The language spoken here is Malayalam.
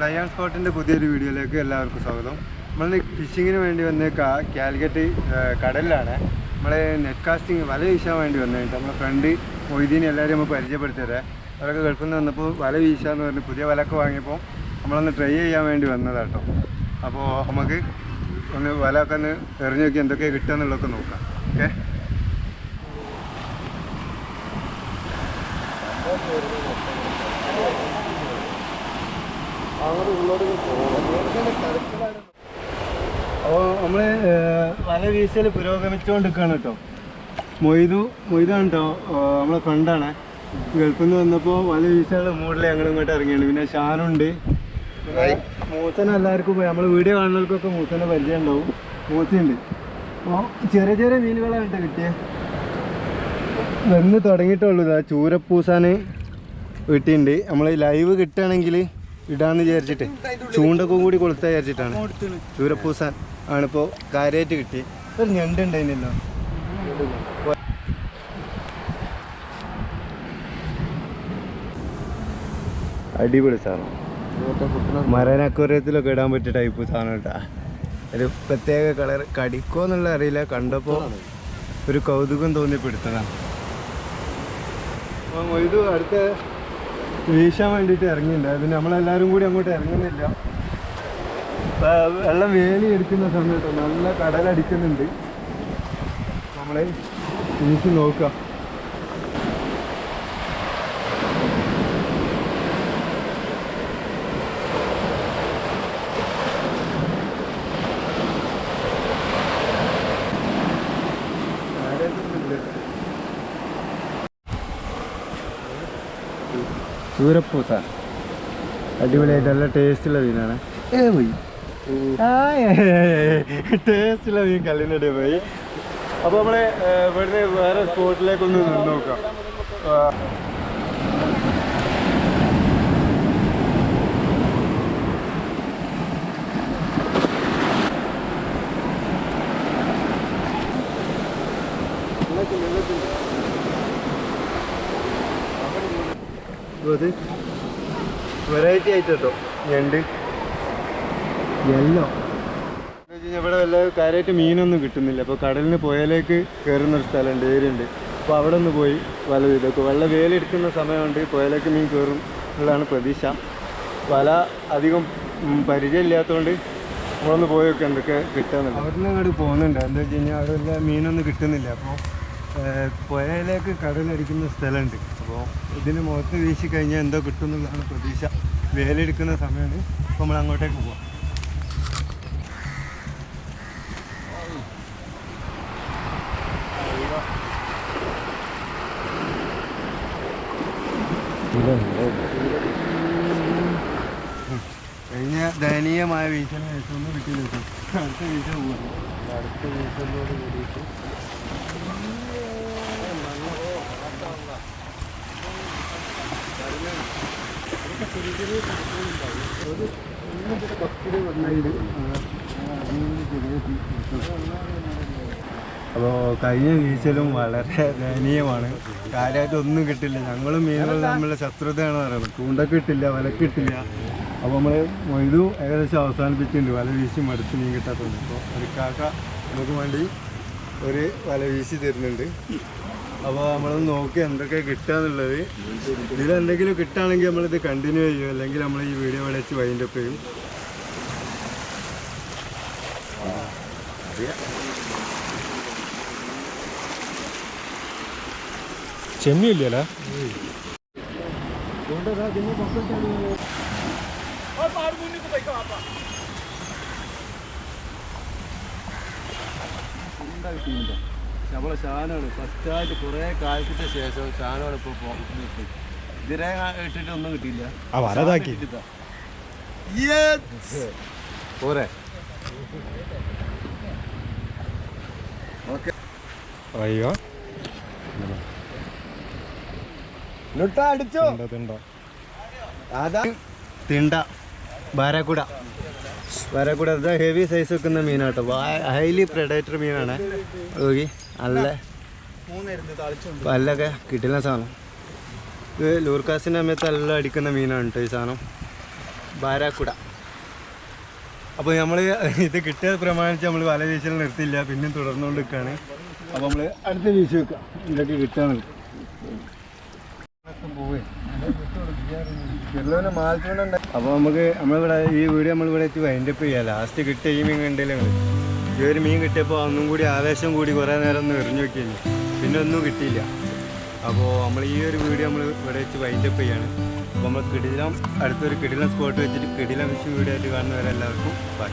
ഫ്ലൈ ആൻഡ് സ്പോട്ടിൻ്റെ പുതിയൊരു വീഡിയോയിലേക്ക് എല്ലാവർക്കും സ്വാഗതം. നമ്മൾ ഫിഷിങ്ങിന് വേണ്ടി വന്ന് കാലിക്കറ്റ് കടലിലാണ്. നമ്മൾ നെറ്റ് കാസ്റ്റിംഗ് വല വീശാൻ വേണ്ടി വന്നിട്ട് നമ്മളെ ഫ്രണ്ട് മൊയ്തീനെ എല്ലാവരും നമ്മൾ പരിചയപ്പെടുത്തിയത്. അവരൊക്കെ ഗൾഫിൽ നിന്ന് വന്നപ്പോൾ വല വീശാന്ന് പറഞ്ഞ് പുതിയ വലയൊക്കെ വാങ്ങിയപ്പോൾ നമ്മളൊന്ന് ട്രൈ ചെയ്യാൻ വേണ്ടി വന്നതാണ് കേട്ടോ. അപ്പോൾ നമുക്ക് ഒന്ന് വലയൊക്കെ ഒന്ന് എറിഞ്ഞ് നോക്കി എന്തൊക്കെ കിട്ടുക എന്നുള്ളതൊക്കെ നോക്കാം. ഓക്കെ, അപ്പോൾ നമ്മൾ വല വീശൽ പുരോഗമിച്ചുകൊണ്ടിരിക്കുകയാണ് കേട്ടോ. മൊയ്താണ് കേട്ടോ, നമ്മളെ ഫ്രണ്ടാണ്. ഗൾഫിൽ നിന്ന് വന്നപ്പോൾ വല വീശാനുള്ള മൂഡിൽ ഞങ്ങൾ ഇങ്ങോട്ട് ഇറങ്ങിയാണ്. പിന്നെ ഷാനുണ്ട്, പിന്നെ മൂസന എല്ലാവർക്കും പോയി നമ്മൾ വീഡിയോ കാണുന്നവർക്കൊക്കെ മൂസനെ പരിചയം ഉണ്ടാവും. മൂസയുണ്ട്. അപ്പോൾ ചെറിയ ചെറിയ മീനുകളാണ് കേട്ടോ കിട്ടിയത്. വന്ന് തുടങ്ങിയിട്ടുള്ളൂ. ഇതാ ചൂരപ്പൂസാന് വീട്ടിലുണ്ട്. നമ്മൾ ലൈവ് കിട്ടുകയാണെങ്കിൽ ഇടാന്ന് വിചാരിച്ചിട്ട് ചൂണ്ടൊക്കെ കൂടി കൊളുത്താ വിചാരിച്ചിട്ടാണ്. ചൂരപ്പൂസാൻ ആണിപ്പോൾ കാര്യമായിട്ട് കിട്ടി. ഒരു ഞണ്ടുണ്ടായിരുന്നല്ലോ. അടിപൊളി സാധനം. മറൈൻ അക്വേറിയത്തിലൊക്കെ ഇടാൻ പറ്റിയ ടൈപ്പ് സാധനം കേട്ടാ. ഒരു പ്രത്യേക കളർ. കടിക്കോ എന്നുള്ള അറിയില്ല, കണ്ടപ്പോൾ ഒരു കൗതുകം തോന്നിപ്പെടുത്തതാണ്. അപ്പോൾ ഇത് അടുത്ത വീശാൻ വേണ്ടിയിട്ട് ഇറങ്ങിയിട്ടുണ്ട്. പിന്നെ നമ്മളെല്ലാവരും കൂടി അങ്ങോട്ട് ഇറങ്ങുന്നില്ല. വെള്ളം വേലി എടുക്കുന്ന സമയത്ത് നല്ല കടലടിക്കുന്നുണ്ട്. നമ്മൾ വീശി നോക്കാം. ചൂരപ്പൂസ അടിപൊളിയായിട്ട് നല്ല ടേസ്റ്റുള്ള മീനാണ്. പോയി ടേസ്റ്റുള്ള മീൻ കല്ലിനടി പോയി. അപ്പോൾ നമ്മൾ ഇവിടുന്ന് വേറെ സ്പോട്ടിലേക്കൊന്ന് നിന്ന് നോക്കാം. അത് വെറൈറ്റി ആയിട്ട് കേട്ടോ ഞണ്ട് യെല്ലോ. ഇവിടെ വല്ല കാര്യമായിട്ട് മീനൊന്നും കിട്ടുന്നില്ല. അപ്പോൾ കടലിന് പുഴയിലേക്ക് കയറുന്നൊരു സ്ഥലമുണ്ട്, ഏരിയ ഉണ്ട്. അപ്പോൾ അവിടെ ഒന്ന് പോയി വല ചെയ്തേക്കും. വെള്ളം വേലെടുക്കുന്ന സമയമുണ്ട്, പുഴയിലേക്ക് മീൻ കയറും എന്നുള്ളതാണ് പ്രതീക്ഷ. വല അധികം പരിചയമില്ലാത്തതുകൊണ്ട് നമ്മളൊന്ന് പോയി നോക്കാം എന്തൊക്കെ കിട്ടാന്നുണ്ട്. അവിടെ നിന്ന് അങ്ങോട്ട് പോകുന്നുണ്ട്. എന്താ വെച്ച് കഴിഞ്ഞാൽ അവിടെ വല്ല മീനൊന്നും കിട്ടുന്നില്ല. അപ്പോൾ പുഴയിലേക്ക് കടലടിക്കുന്ന സ്ഥലമുണ്ട്. അപ്പോൾ ഇതിന് മുഖത്ത് വീശി കഴിഞ്ഞാൽ എന്തോ കിട്ടും എന്നുള്ളതാണ് പ്രതീക്ഷ. വേലെടുക്കുന്ന സമയമാണ്. അപ്പോൾ നമ്മൾ അങ്ങോട്ടേക്ക് പോവാം. കഴിഞ്ഞ ദയനീയമായ വീശലിന് ശേഷം ഒന്നും കിട്ടിയില്ല. അടുത്ത വീശൽ പോകും. അടുത്ത വീശലിനോട് കൂടിയിട്ട് അപ്പോൾ കഴിഞ്ഞ വീശലും വളരെ ദയനീയമാണ്. കാര്യമായിട്ട് ഒന്നും കിട്ടില്ല. ഞങ്ങളും മീനുകൾ തമ്മിലുള്ള ശത്രുതയാണ് പറയുന്നത്. ചൂണ്ടക്ക് കിട്ടില്ല, വലക്കിട്ടില്ല. അപ്പോൾ നമ്മൾ മൊയ്തു ഏകദേശം അവസാനിപ്പിച്ചിട്ടുണ്ട്. വല വീശി മടുത്ത് മീൻ കിട്ടാത്തതുണ്ട്. അപ്പോൾ ഒരു കാക്ക നമുക്ക് വേണ്ടി ഒരു വല വീശി തരുന്നുണ്ട്. അപ്പോൾ നമ്മളൊന്ന് നോക്കി എന്തൊക്കെ കിട്ടുക എന്നുള്ളത്. ഇതിലെന്തെങ്കിലും കിട്ടുകയാണെങ്കിൽ നമ്മളിത് കണ്ടിന്യൂ ചെയ്യും, അല്ലെങ്കിൽ നമ്മൾ ഈ വീഡിയോ ഇവിടെ വെച്ച് വൈൻഡ് അപ്പ് ചെയ്യും. ചെമ്മില്ലല്ലേ നമ്മളെ ഷാനാണ് ഫസ്റ്റായിട്ട് കുറേ കാലത്തിന് ശേഷം ഷാനാണ് ഇപ്പോൾ പോകുന്നത്. ഇതിനെ ഇട്ടിട്ട് ഒന്നും കിട്ടിയില്ല. പോരെ ഓക്കെ. അയ്യോ അടിച്ചോ അതാ തിണ്ട ബാരാക്കുട. ബാരാക്കുട അതാ ഹെവി സൈസ് വെക്കുന്ന മീനാട്ടോ. ഹൈലി പ്രെഡേറ്റർ മീനാണ്. നോക്കി നല്ല പല്ലൊക്കെ കിട്ടുന്ന സാധനം. ഇത് ലൂർക്കാസിൻ്റെ സമയത്ത് എല്ലാം അടിക്കുന്ന മീനാണ് കേട്ടോ ഈ സാധനം. ബാരാക്കുട. അപ്പോൾ നമ്മൾ ഇത് കിട്ടിയ പ്രമാണിച്ച് നമ്മൾ വല വീശൽ നിർത്തിയില്ല, പിന്നെയും തുടർന്നുകൊണ്ട് നിൽക്കുകയാണ്. അപ്പോൾ നമ്മൾ അടുത്ത വീശി വെക്കാം, ഇതൊക്കെ കിട്ടാൻ അപ്പോൾ നമുക്ക് നമ്മളിവിടെ ഈ വീഡിയോ നമ്മളിവിടെ വെച്ച് വൈൻഡപ്പ് ചെയ്യാം. ലാസ്റ്റ് കിട്ടിയ ഈ മീൻ കണ്ടില്ല നിങ്ങൾ. ഈ ഒരു മീൻ കിട്ടിയപ്പോൾ ഒന്നും കൂടി ആവേശം കൂടി കുറേ നേരം ഒന്ന് എറിഞ്ഞു നോക്കിയില്ല, പിന്നെ ഒന്നും കിട്ടിയില്ല. അപ്പോൾ നമ്മൾ ഈ ഒരു വീഡിയോ നമ്മൾ ഇവിടെ വെച്ച് വൈൻഡപ്പ് ചെയ്യാണ്. അപ്പോൾ നമ്മൾ അടുത്തൊരു കിടിലം സ്പോട്ട് വെച്ചിട്ട് കിടിലം വിഷു വീഡിയോ ആയിട്ട് കാണുന്നവരെല്ലാവർക്കും ബൈ.